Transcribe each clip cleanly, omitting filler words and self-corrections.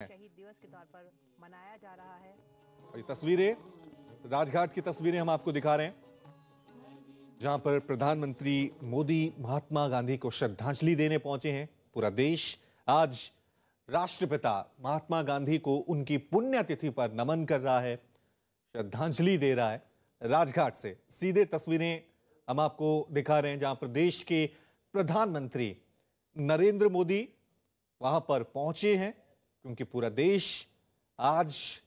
शहीद दिवस के तौर पर मनाया जा रहा है। और ये तस्वीरें राजघाट की तस्वीरें हम आपको दिखा रहे हैं, जहां पर प्रधानमंत्री मोदी महात्मा गांधी को श्रद्धांजलि देने पहुंचे हैं। पूरा देश आज राष्ट्रपिता महात्मा गांधी को उनकी पुण्यतिथि पर नमन कर रहा है, श्रद्धांजलि दे रहा है। राजघाट से सीधे तस्वीरें हम आपको दिखा रहे हैं, जहां पर देश के प्रधानमंत्री नरेंद्र मोदी वहां पर पहुंचे हैं, क्योंकि पूरा देश आज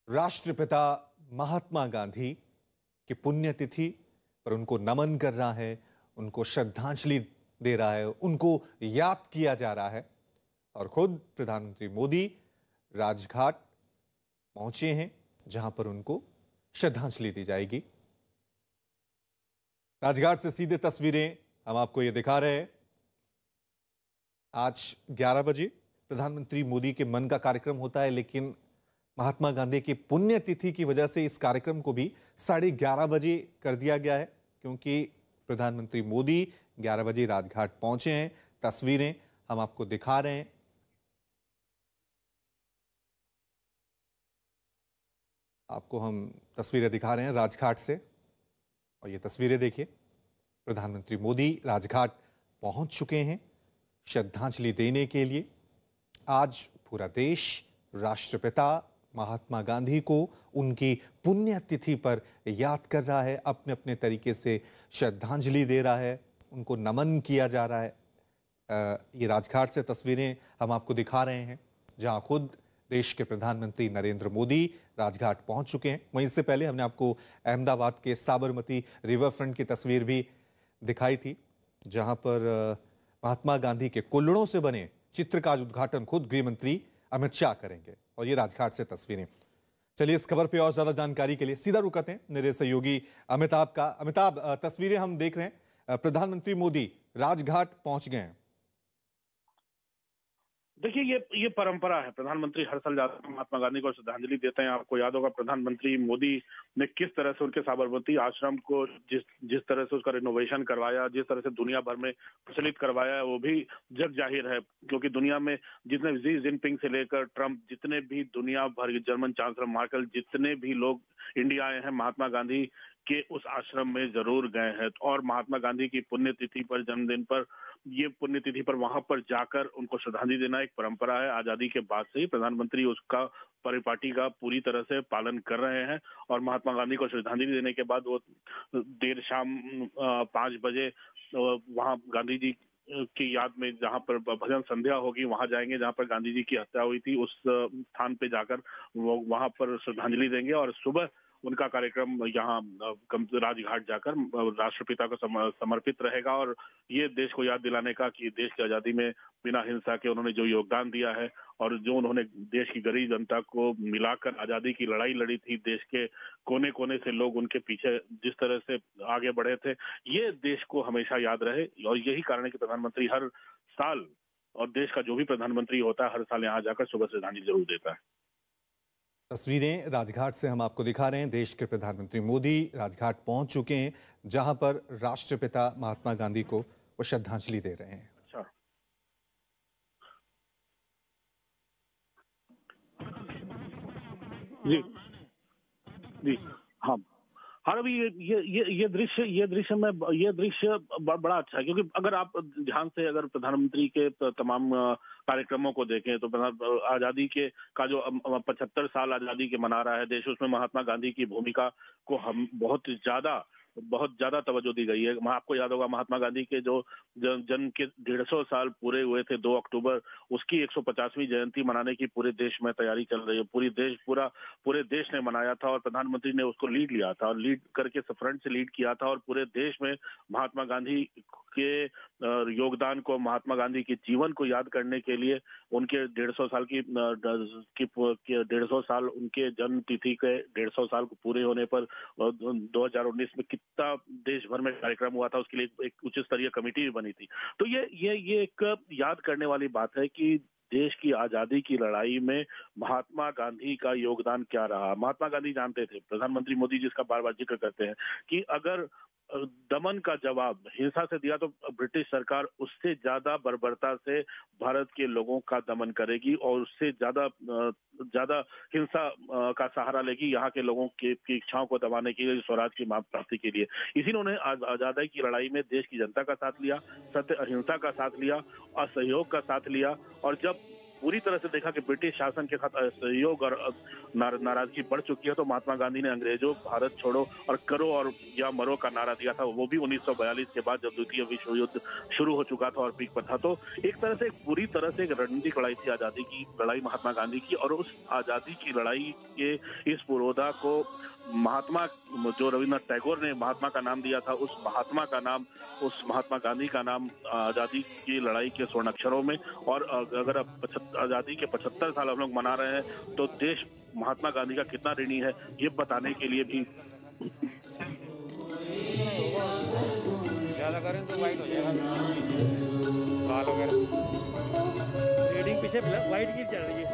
राष्ट्रपिता महात्मा गांधी की पुण्यतिथि पर उनको नमन कर रहा है, उनको श्रद्धांजलि दे रहा है, उनको याद किया जा रहा है। और खुद प्रधानमंत्री मोदी राजघाट पहुंचे हैं, जहां पर उनको श्रद्धांजलि दी जाएगी। राजघाट से सीधे तस्वीरें हम आपको ये दिखा रहे हैं। आज 11 बजे प्रधानमंत्री मोदी के मन का कार्यक्रम होता है, लेकिन महात्मा गांधी की पुण्यतिथि की वजह से इस कार्यक्रम को भी 11:30 बजे कर दिया गया है, क्योंकि प्रधानमंत्री मोदी 11 बजे राजघाट पहुंचे हैं। तस्वीरें हम आपको दिखा रहे हैं। आपको हम तस्वीरें दिखा रहे हैं राजघाट से, और ये तस्वीरें देखिए। प्रधानमंत्री मोदी राजघाट पहुंच चुके हैं श्रद्धांजलि देने के लिए। आज पूरा देश राष्ट्रपिता महात्मा गांधी को उनकी पुण्यतिथि पर याद कर रहा है, अपने अपने तरीके से श्रद्धांजलि दे रहा है, उनको नमन किया जा रहा है। ये राजघाट से तस्वीरें हम आपको दिखा रहे हैं, जहां खुद देश के प्रधानमंत्री नरेंद्र मोदी राजघाट पहुंच चुके हैं। वहीं से पहले हमने आपको अहमदाबाद के साबरमती रिवर फ्रंट की तस्वीर भी दिखाई थी, जहां पर महात्मा गांधी के कुल्हड़ों से बने चित्र का उद्घाटन खुद गृह मंत्री अमित शाह करेंगे। और ये राजघाट से तस्वीरें। चलिए इस खबर पे और ज्यादा जानकारी के लिए सीधा रुकते हैं मेरे सहयोगी अमिताभ का। अमिताभ, तस्वीरें हम देख रहे हैं, प्रधानमंत्री मोदी राजघाट पहुंच गए हैं। देखिए, ये परंपरा है। प्रधानमंत्री हर साल जाते हैं, महात्मा गांधी को श्रद्धांजलि देते हैं। आपको याद होगा प्रधानमंत्री मोदी ने किस तरह से उनके साबरमती आश्रम को जिस तरह से उसका रिनोवेशन करवाया, जिस तरह से दुनिया भर में प्रचलित करवाया, वो भी जग जाहिर है। क्योंकि दुनिया में जितने शी जिनपिंग से लेकर ट्रंप, जितने भी दुनिया भर के जर्मन चांसलर मार्केल, जितने भी लोग इंडिया आए हैं, महात्मा गांधी के उस आश्रम में जरूर गए हैं। और महात्मा गांधी की पुण्यतिथि पर, जन्मदिन पर, ये पुण्यतिथि पर वहां पर जाकर उनको श्रद्धांजलि देना एक परंपरा है। आजादी के बाद से ही प्रधानमंत्री उसका परिपाटी का पूरी तरह से पालन कर रहे हैं। और महात्मा गांधी को श्रद्धांजलि देने के बाद वो देर शाम 5 बजे वहां गांधी जी की याद में जहां पर भजन संध्या होगी, वहां जाएंगे जहां पर गांधी जी की हत्या हुई थी। उस स्थान पे जाकर वो वहां पर श्रद्धांजलि देंगे। और सुबह उनका कार्यक्रम यहाँ राजघाट जाकर राष्ट्रपिता को समर्पित रहेगा। और ये देश को याद दिलाने का कि देश की आजादी में बिना हिंसा के उन्होंने जो योगदान दिया है, और जो उन्होंने देश की गरीब जनता को मिलाकर आजादी की लड़ाई लड़ी थी, देश के कोने कोने से लोग उनके पीछे जिस तरह से आगे बढ़े थे, ये देश को हमेशा याद रहे। और यही कारण है कि प्रधानमंत्री हर साल, और देश का जो भी प्रधानमंत्री होता है, हर साल यहाँ जाकर सुबह श्रद्धांजलि जरूर देता है। तस्वीरें राजघाट से हम आपको दिखा रहे हैं। देश के प्रधानमंत्री मोदी राजघाट पहुंच चुके हैं, जहां पर राष्ट्रपिता महात्मा गांधी को वो श्रद्धांजलि दे रहे हैं। अच्छा जी जी, हाँ हाँ, अभी ये दृश्य बड़ा अच्छा है। क्योंकि अगर आप ध्यान से अगर प्रधानमंत्री के तमाम कार्यक्रमों को देखें, तो आजादी के का जो 75 साल आजादी के मना रहा है देश, उसमें महात्मा गांधी की भूमिका को हम बहुत ज्यादा तवज्जो दी गई है। आपको याद होगा महात्मा गांधी के जो जन्म के 150 साल पूरे हुए थे 2 अक्टूबर, उसकी 150वीं जयंती मनाने की पूरे देश में तैयारी चल रही है। पूरे देश ने मनाया था, और प्रधानमंत्री ने उसको लीड लिया था, और लीड करके फ्रंट से लीड किया था। और पूरे देश में महात्मा गांधी के योगदान को, महात्मा गांधी के जीवन को याद करने के लिए, उनके 150 साल की 150 साल, उनके जन्म तिथि के 150 साल को पूरे होने पर 2019 में कितना देश भर में कार्यक्रम हुआ था, उसके लिए एक उच्च स्तरीय कमेटी भी बनी थी। तो ये एक याद करने वाली बात है कि देश की आजादी की लड़ाई में महात्मा गांधी का योगदान क्या रहा। महात्मा गांधी जानते थे, प्रधानमंत्री मोदी जिसका बार बार जिक्र करते हैं, कि अगर दमन का जवाब हिंसा से दिया तो ब्रिटिश सरकार उससे ज्यादा बर्बरता से भारत के लोगों का दमन करेगी और उससे ज्यादा हिंसा का सहारा लेगी यहाँ के लोगों की इच्छाओं को दबाने के लिए, स्वराज की मांग प्राप्ति के लिए। इसी ने आजादी की लड़ाई में देश की जनता का साथ लिया, सत्य अहिंसा का साथ लिया, असहयोग का साथ लिया। और जब पूरी तरह से देखा कि ब्रिटिश शासन के साथ असहयोग और नाराजगी बढ़ चुकी है तो महात्मा गांधी ने अंग्रेजों भारत छोड़ो और करो और या मरो का नारा दिया था। वो भी 1942 के बाद जब द्वितीय विश्व युद्ध शुरू हो चुका था और पीक पर था। तो एक तरह से पूरी तरह से एक रणनीतिक लड़ाई थी आजादी की लड़ाई महात्मा गांधी की। और उस आजादी की लड़ाई के इस पुरोधा को महात्मा, जो रविन्द्रनाथ टैगोर ने महात्मा का नाम दिया था, उस महात्मा गांधी का नाम आजादी की लड़ाई के स्वर्ण अक्षरों में। और अगर आजादी के 75 साल हम लोग मना रहे हैं तो देश महात्मा गांधी का कितना ऋणी है ये बताने के लिए भी। ज्यादा करें तो वाइट हो जाएगा, लाल वगैरह रीडिंग पीछे वाइट की चल रही है।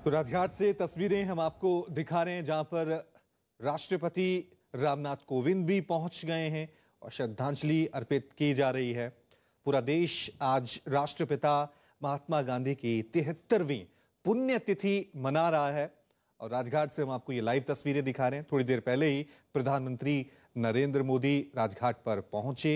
तो राजघाट से तस्वीरें हम आपको दिखा रहे हैं जहां पर राष्ट्रपति रामनाथ कोविंद भी पहुंच गए हैं और श्रद्धांजलि अर्पित की जा रही है। पूरा देश आज राष्ट्रपिता महात्मा गांधी की 73वीं पुण्यतिथि मना रहा है और राजघाट से हम आपको ये लाइव तस्वीरें दिखा रहे हैं। थोड़ी देर पहले ही प्रधानमंत्री नरेंद्र मोदी राजघाट पर पहुंचे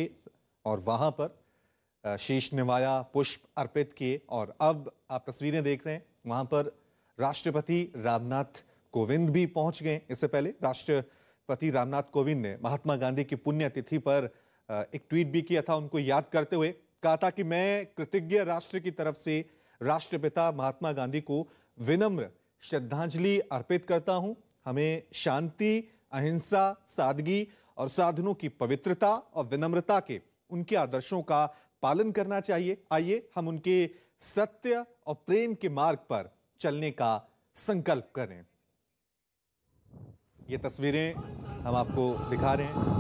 और वहां पर शीश निवाया, पुष्प अर्पित किए और अब आप तस्वीरें देख रहे हैं वहां पर राष्ट्रपति रामनाथ कोविंद भी पहुंच गए। इससे पहले राष्ट्रपति रामनाथ कोविंद ने महात्मा गांधी की पुण्यतिथि पर एक ट्वीट भी किया था, उनको याद करते हुए कहा था कि मैं कृतज्ञ राष्ट्र की तरफ से राष्ट्रपिता महात्मा गांधी को विनम्र श्रद्धांजलि अर्पित करता हूं। हमें शांति, अहिंसा, सादगी और साधनों की पवित्रता और विनम्रता के उनके आदर्शों का पालन करना चाहिए। आइए हम उनके सत्य और प्रेम के मार्ग पर चलने का संकल्प करें। ये तस्वीरें हम आपको दिखा रहे हैं।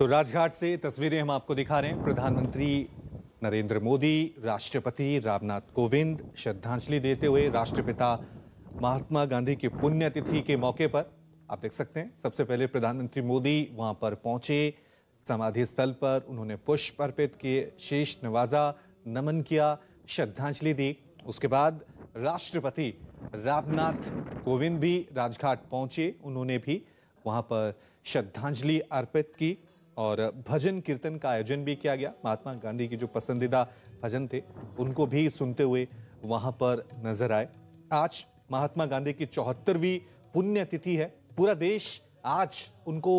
तो राजघाट से तस्वीरें हम आपको दिखा रहे हैं। प्रधानमंत्री नरेंद्र मोदी, राष्ट्रपति रामनाथ कोविंद श्रद्धांजलि देते हुए राष्ट्रपिता महात्मा गांधी की पुण्यतिथि के मौके पर आप देख सकते हैं, सबसे पहले प्रधानमंत्री मोदी वहां पर पहुंचे, समाधि स्थल पर उन्होंने पुष्प अर्पित किए, शीश नवाजा, नमन किया, श्रद्धांजलि दी। उसके बाद राष्ट्रपति रामनाथ कोविंद भी राजघाट पहुंचे, उन्होंने भी वहां पर श्रद्धांजलि अर्पित की और भजन कीर्तन का आयोजन भी किया गया। महात्मा गांधी की जो पसंदीदा भजन थे उनको भी सुनते हुए वहां पर नजर आए। आज महात्मा गांधी की 74वीं पुण्यतिथि है। पूरा देश आज उनको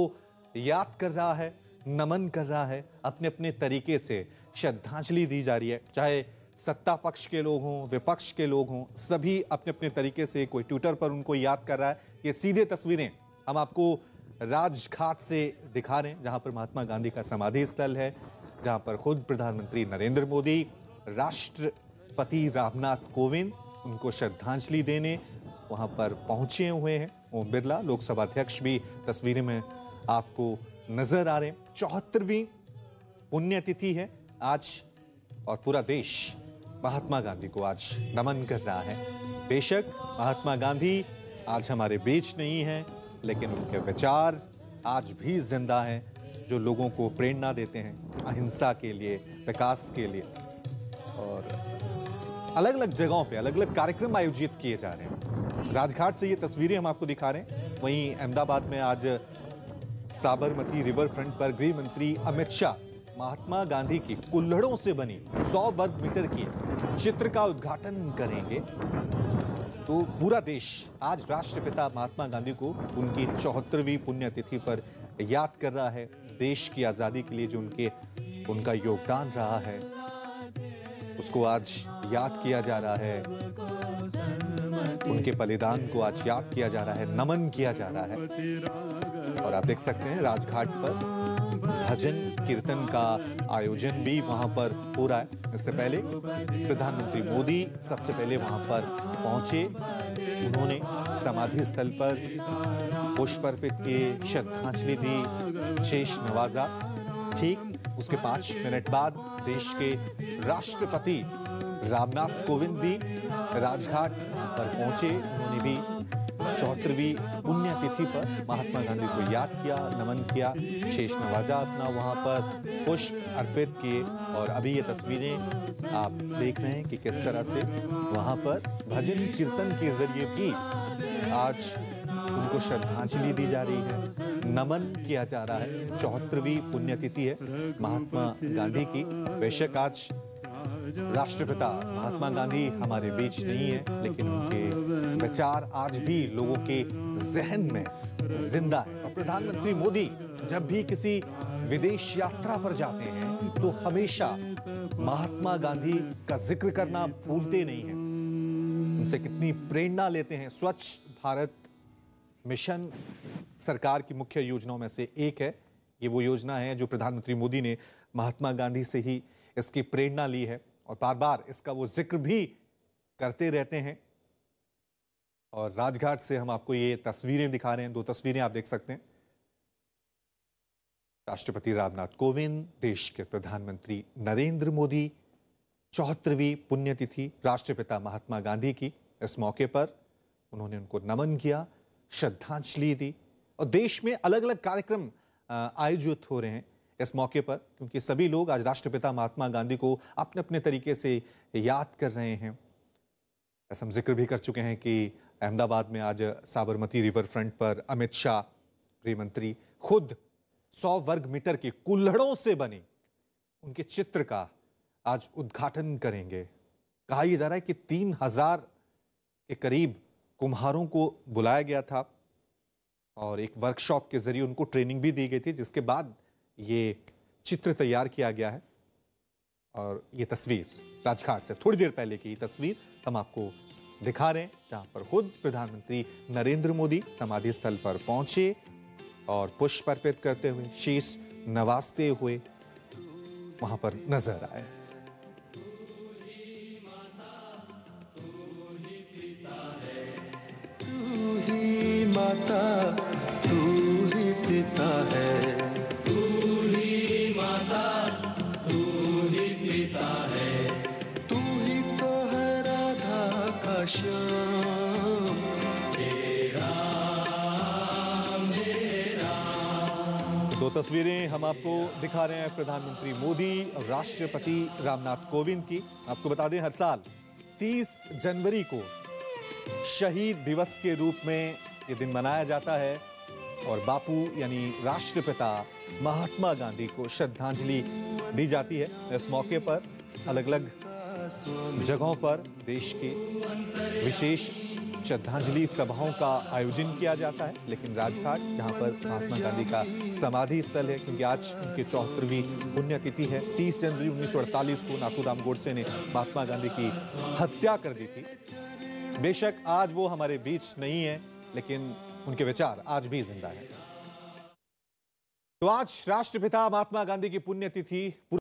याद कर रहा है, नमन कर रहा है, अपने अपने तरीके से श्रद्धांजलि दी जा रही है। चाहे सत्ता पक्ष के लोग हों, विपक्ष के लोग हों, सभी अपने अपने तरीके से, कोई ट्विटर पर उनको याद कर रहा है। ये सीधे तस्वीरें हम आपको राजघाट से दिखा रहे हैं, जहां पर महात्मा गांधी का समाधि स्थल है, जहां पर खुद प्रधानमंत्री नरेंद्र मोदी, राष्ट्रपति रामनाथ कोविंद उनको श्रद्धांजलि देने वहां पर पहुंचे हुए हैं। ओम बिरला लोकसभा अध्यक्ष भी तस्वीरें में आपको नजर आ रहे हैं। 74वीं पुण्यतिथि है आज और पूरा देश महात्मा गांधी को आज नमन कर रहा है। बेशक महात्मा गांधी आज हमारे बीच नहीं है, लेकिन उनके विचार आज भी जिंदा हैं, जो लोगों को प्रेरणा देते हैं अहिंसा के लिए, विकास के लिए। और अलग अलग जगहों पे अलग अलग कार्यक्रम आयोजित किए जा रहे हैं। राजघाट से ये तस्वीरें हम आपको दिखा रहे हैं। वहीं अहमदाबाद में आज साबरमती रिवर फ्रंट पर गृह मंत्री अमित शाह महात्मा गांधी की कुल्हड़ों से बनी 100 वर्ग मीटर की चित्र का उद्घाटन करेंगे। तो पूरा देश आज राष्ट्रपिता महात्मा गांधी को उनकी 74वीं पुण्यतिथि पर याद कर रहा है। देश की आजादी के लिए जो उनका योगदान रहा है, उसको आज याद किया जा रहा है। उनके बलिदान को आज याद किया जा रहा है, नमन किया जा रहा है। और आप देख सकते हैं राजघाट पर भजन कीर्तन का आयोजन भी वहां पर हो रहा है। इससे पहले प्रधानमंत्री मोदी सबसे पहले वहां पर पहुंचे, उन्होंने समाधि स्थल पर पुष्प अर्पित किए, श्रद्धांजलि दी, शीश नवाजा। ठीक उसके 5 मिनट बाद देश के राष्ट्रपति रामनाथ कोविंद भी राजघाट पर पहुंचे, उन्होंने भी 74वीं पुण्यतिथि पर महात्मा गांधी को याद किया, नमन किया, शेष नवाजा अपना वहां पर पुष्प अर्पित किए। और अभी ये तस्वीरें आप देख रहे हैं कि किस तरह से वहां पर भजन कीर्तन के जरिए भी आज उनको श्रद्धांजलि दी जा रही है, नमन किया जा रहा है। 74वीं पुण्यतिथि है महात्मा गांधी की। बेशक आज राष्ट्रपिता महात्मा गांधी हमारे बीच नहीं है, लेकिन उनके विचार आज भी लोगों के जहन में जिंदा है। और प्रधानमंत्री मोदी जब भी किसी विदेश यात्रा पर जाते हैं तो हमेशा महात्मा गांधी का जिक्र करना भूलते नहीं हैं। उनसे कितनी प्रेरणा लेते हैं। स्वच्छ भारत मिशन सरकार की मुख्य योजनाओं में से एक है। ये वो योजना है जो प्रधानमंत्री मोदी ने महात्मा गांधी से ही इसकी प्रेरणा ली है और बार बार इसका वो जिक्र भी करते रहते हैं। और राजघाट से हम आपको ये तस्वीरें दिखा रहे हैं। 2 तस्वीरें आप देख सकते हैं। राष्ट्रपति रामनाथ कोविंद, देश के प्रधानमंत्री नरेंद्र मोदी, 74वीं पुण्यतिथि राष्ट्रपिता महात्मा गांधी की। इस मौके पर उन्होंने उनको नमन किया, श्रद्धांजलि दी। और देश में अलग अलग कार्यक्रम आयोजित हो रहे हैं इस मौके पर, क्योंकि सभी लोग आज राष्ट्रपिता महात्मा गांधी को अपने अपने तरीके से याद कर रहे हैं। ऐसा हम जिक्र भी कर चुके हैं कि अहमदाबाद में आज साबरमती रिवर फ्रंट पर अमित शाह गृह मंत्री खुद 100 वर्ग मीटर की कुल्हड़ों से बनी उनके चित्र का आज उद्घाटन करेंगे। कहा यह जा रहा है कि 3000 के करीब कुम्हारों को बुलाया गया था और एक वर्कशॉप के जरिए उनको ट्रेनिंग भी दी गई थी, जिसके बाद ये चित्र तैयार किया गया है। और ये तस्वीर राजघाट से थोड़ी देर पहले की तस्वीर हम आपको दिखा रहे हैं, जहां पर खुद प्रधानमंत्री नरेंद्र मोदी समाधि स्थल पर पहुंचे और पुष्प अर्पित करते हुए, शीश नवाजते हुए वहां पर नजर आए। माता तू ही पिता है, तू ही दो तस्वीरें हम आपको दिखा रहे हैं प्रधानमंत्री मोदी और राष्ट्रपति रामनाथ कोविंद की। आपको बता दें, हर साल 30 जनवरी को शहीद दिवस के रूप में ये दिन मनाया जाता है और बापू यानी राष्ट्रपिता महात्मा गांधी को श्रद्धांजलि दी जाती है। इस मौके पर अलग अलग जगहों पर देश के विशेष श्रद्धांजलि सभाओं का आयोजन किया जाता है, लेकिन राजघाट जहां पर महात्मा गांधी का समाधि स्थल है, क्योंकि आज उनकी 74वीं पुण्यतिथि है। 30 जनवरी 1948 को नाथूराम गोडसे ने महात्मा गांधी की हत्या कर दी थी। बेशक आज वो हमारे बीच नहीं है, लेकिन उनके विचार आज भी जिंदा है। तो आज राष्ट्रपिता महात्मा गांधी की पुण्यतिथि